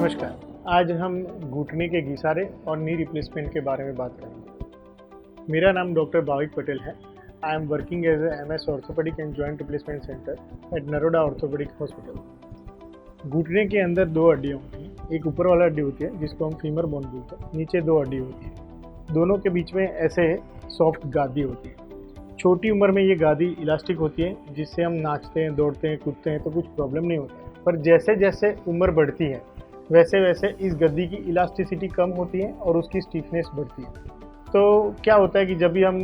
नमस्कार। आज हम घुटने के घिसारे और नी रिप्लेसमेंट के बारे में बात करेंगे। मेरा नाम डॉक्टर भाविक पटेल है। I am working as a MS orthopaedic and joint replacement centre at Naroda orthopaedic hospital. घुटने के अंदर दो हड्डियाँ होती हैं। एक ऊपर वाला हड्डी होती है जिसको हम फीमर बोन बोलते हैं, नीचे दो हड्डी होती है। दोनों के बीच में ऐसे सॉफ्ट गादी होती है। छोटी उम्र में ये गादी इलास्टिक होती है जिससे हम नाचते हैं, दौड़ते हैं, कूदते हैं तो कुछ प्रॉब्लम नहीं होता है। पर जैसे जैसे उम्र बढ़ती है वैसे वैसे इस गद्दी की इलास्टिसिटी कम होती है और उसकी स्टिफनेस बढ़ती है। तो क्या होता है कि जब भी हम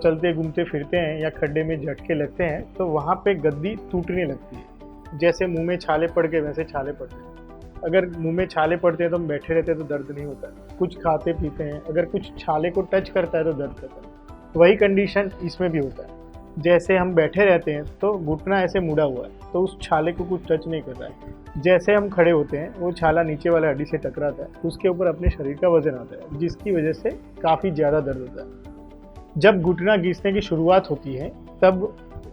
चलते घूमते फिरते हैं या खड्डे में झटके लगते हैं तो वहाँ पे गद्दी टूटने लगती है। जैसे मुंह में छाले पड़ के वैसे छाले पड़ते हैं। अगर मुंह में छाले पड़ते हैं तो हम बैठे रहते हैं तो दर्द नहीं होता है। कुछ खाते पीते हैं, अगर कुछ छाले को टच करता है तो दर्द करता है। वही कंडीशन इसमें भी होता है। जैसे हम बैठे रहते हैं तो घुटना ऐसे मुड़ा हुआ है तो उस छाले को कुछ टच नहीं कर रहा है। जैसे हम खड़े होते हैं वो छाला नीचे वाले हड्डी से टकराता है, उसके ऊपर अपने शरीर का वजन आता है जिसकी वजह से काफ़ी ज़्यादा दर्द होता है। जब घुटना घिसने की शुरुआत होती है तब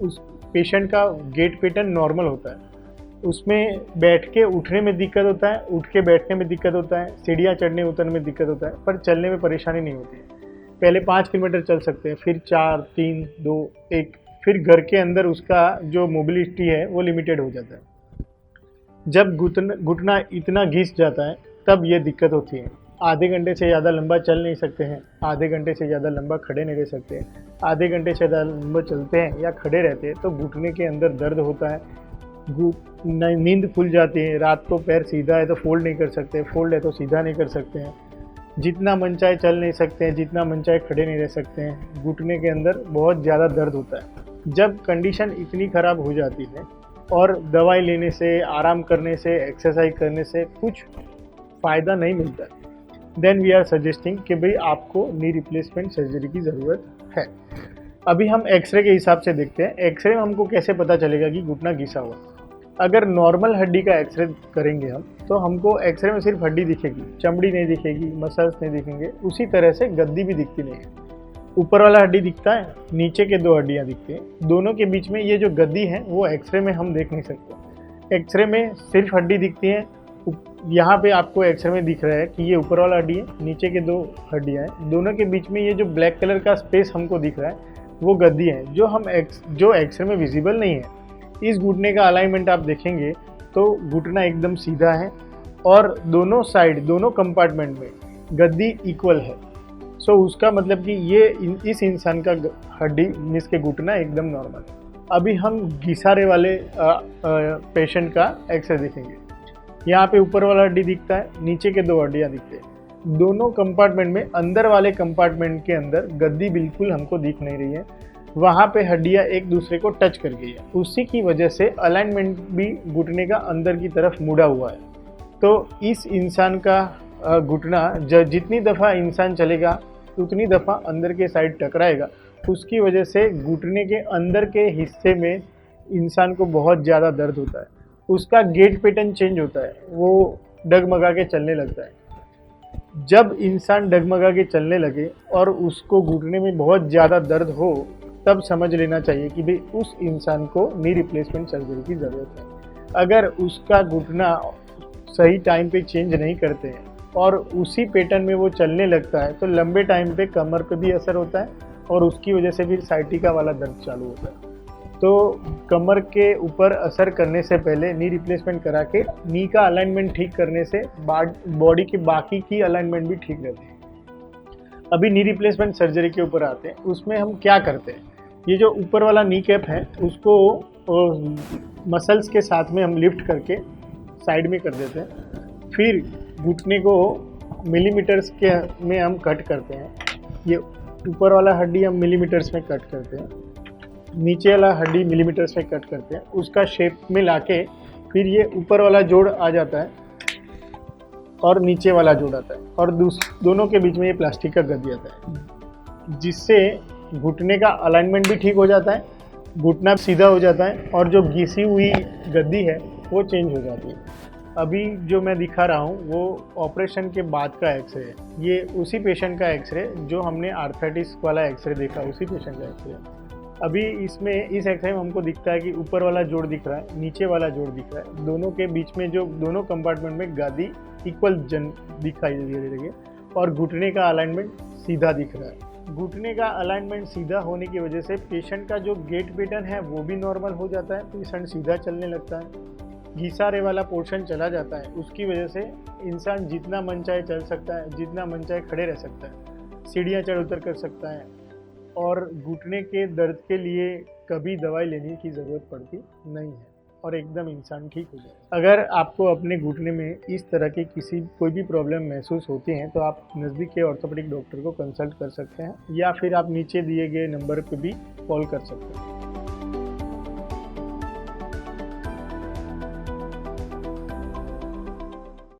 उस पेशेंट का गेट पैटर्न नॉर्मल होता है। उसमें बैठ के उठने में दिक्कत होता है, उठ के बैठने में दिक्कत होता है, सीढ़ियाँ चढ़ने उतरने में दिक्कत होता है, पर चलने में परेशानी नहीं होती है। पहले 5 किलोमीटर चल सकते हैं, फिर 4, 3, 2, 1, फिर घर के अंदर उसका जो मोबिलिटी है वो लिमिटेड हो जाता है। जब घुटना इतना घिस जाता है तब ये दिक्कत होती है। आधे घंटे से ज़्यादा लंबा चल नहीं सकते हैं, आधे घंटे से ज़्यादा लंबा खड़े नहीं रह सकते हैं, आधे घंटे से ज़्यादा लंबा चलते हैं या खड़े रहते हैं तो घुटने के अंदर दर्द होता है। नींद खुल जाती है। रात को पैर सीधा है तो फोल्ड नहीं कर सकते, फोल्ड है तो सीधा नहीं कर सकते हैं। जितना मन चाहे चल नहीं सकते हैं, जितना मन चाहे खड़े नहीं रह सकते हैं। घुटने के अंदर बहुत ज़्यादा दर्द होता है। जब कंडीशन इतनी ख़राब हो जाती है और दवाई लेने से, आराम करने से, एक्सरसाइज करने से कुछ फ़ायदा नहीं मिलता, देन वी आर सजेस्टिंग कि भाई आपको नी रिप्लेसमेंट सर्जरी की ज़रूरत है। अभी हम एक्सरे के हिसाब से देखते हैं। एक्सरे में हमको कैसे पता चलेगा कि घुटना घिसा हुआ। अगर नॉर्मल हड्डी का एक्सरे करेंगे हम तो हमको एक्सरे में सिर्फ हड्डी दिखेगी, चमड़ी नहीं दिखेगी, मसल्स नहीं दिखेंगे। उसी तरह से गद्दी भी दिखती नहीं है। ऊपर वाला हड्डी दिखता है, नीचे के 2 हड्डियाँ दिखती हैं। दोनों के बीच में ये जो गद्दी है वो एक्सरे में हम देख नहीं सकते। एक्सरे में सिर्फ हड्डी दिखती है। यहाँ पे आपको एक्सरे में दिख रहा है कि ये ऊपर वाला हड्डी है, नीचे के 2 हड्डियाँ हैं। दोनों के बीच में ये जो ब्लैक कलर का स्पेस हमको दिख रहा है वो गद्दी है जो एक्सरे में विजिबल नहीं है। इस घुटने का अलाइनमेंट आप देखेंगे तो घुटना एकदम सीधा है और दोनों साइड, दोनों कंपार्टमेंट में गद्दी इक्वल है। सो उसका मतलब कि ये इस इंसान का हड्डी मींस के घुटना एकदम नॉर्मल है। अभी हम घिसारे वाले पेशेंट का एक्सरे देखेंगे। यहाँ पे ऊपर वाला हड्डी दिखता है, नीचे के 2 हड्डियाँ दिखते हैं। दोनों कंपार्टमेंट में अंदर वाले कंपार्टमेंट के अंदर गद्दी बिल्कुल हमको दिख नहीं रही है। वहाँ पे हड्डियाँ एक दूसरे को टच कर गई है। उसी की वजह से अलाइनमेंट भी घुटने का अंदर की तरफ मुड़ा हुआ है। तो इस इंसान का घुटना जितनी दफ़ा इंसान चलेगा उतनी दफ़ा अंदर के साइड टकराएगा। उसकी वजह से घुटने के अंदर के हिस्से में इंसान को बहुत ज़्यादा दर्द होता है। उसका गेट पैटर्न चेंज होता है, वो डगमगा के चलने लगता है। जब इंसान डगमगा के चलने लगे और उसको घुटने में बहुत ज़्यादा दर्द हो तब समझ लेना चाहिए कि भाई उस इंसान को नी रिप्लेसमेंट सर्जरी की ज़रूरत है। अगर उसका घुटना सही टाइम पे चेंज नहीं करते हैं और उसी पैटर्न में वो चलने लगता है तो लंबे टाइम पे कमर पे भी असर होता है और उसकी वजह से फिर साइटिका वाला दर्द चालू होता है। तो कमर के ऊपर असर करने से पहले नी रिप्लेसमेंट करा के नी का अलाइनमेंट ठीक करने से बॉडी की बाकी की अलाइनमेंट भी ठीक रहती है। अभी नी रिप्लेसमेंट सर्जरी के ऊपर आते हैं। उसमें हम क्या करते हैं, ये जो ऊपर वाला नी कैप है उसको मसल्स के साथ में हम लिफ्ट करके साइड में कर देते हैं। फिर घुटने को मिलीमीटर्स के में हम कट करते हैं। ये ऊपर वाला हड्डी हम मिलीमीटर्स में कट करते हैं, नीचे वाला हड्डी मिलीमीटर्स में कट करते हैं। उसका शेप में लाके फिर ये ऊपर वाला जोड़ आ जाता है और नीचे वाला जोड़ आता है और दोनों के बीच में ये प्लास्टिक का गद्दी आता है जिससे घुटने का अलाइनमेंट भी ठीक हो जाता है, घुटना सीधा हो जाता है और जो घिसी हुई गद्दी है वो चेंज हो जाती है। अभी जो मैं दिखा रहा हूँ वो ऑपरेशन के बाद का एक्सरे है। ये उसी पेशेंट का एक्सरे जो हमने आर्थराइटिस वाला एक्सरे देखा, उसी पेशेंट का एक्सरे। अभी इसमें इस एक्सरसाइज में हमको दिखता है कि ऊपर वाला जोड़ दिख रहा है, नीचे वाला जोड़ दिख रहा है, दोनों के बीच में जो दोनों कंपार्टमेंट में गादी इक्वल जन दिखाई दे रही है और घुटने का अलाइनमेंट सीधा दिख रहा है। घुटने का अलाइनमेंट सीधा होने की वजह से पेशेंट का जो गेट पैटर्न है वो भी नॉर्मल हो जाता है, पेशेंट सीधा चलने लगता है, घिसारे वाला पोर्शन चला जाता है। उसकी वजह से इंसान जितना मन चाहे चल सकता है, जितना मन चाहे खड़े रह सकता है, सीढ़ियाँ चढ़ उतर कर सकता है और घुटने के दर्द के लिए कभी दवाई लेने की ज़रूरत पड़ती नहीं है और एकदम इंसान ठीक हो जाए। अगर आपको अपने घुटने में इस तरह की कोई भी प्रॉब्लम महसूस होती है तो आप नज़दीक के ऑर्थोपेडिक डॉक्टर को कंसल्ट कर सकते हैं या फिर आप नीचे दिए गए नंबर पर भी कॉल कर सकते हैं।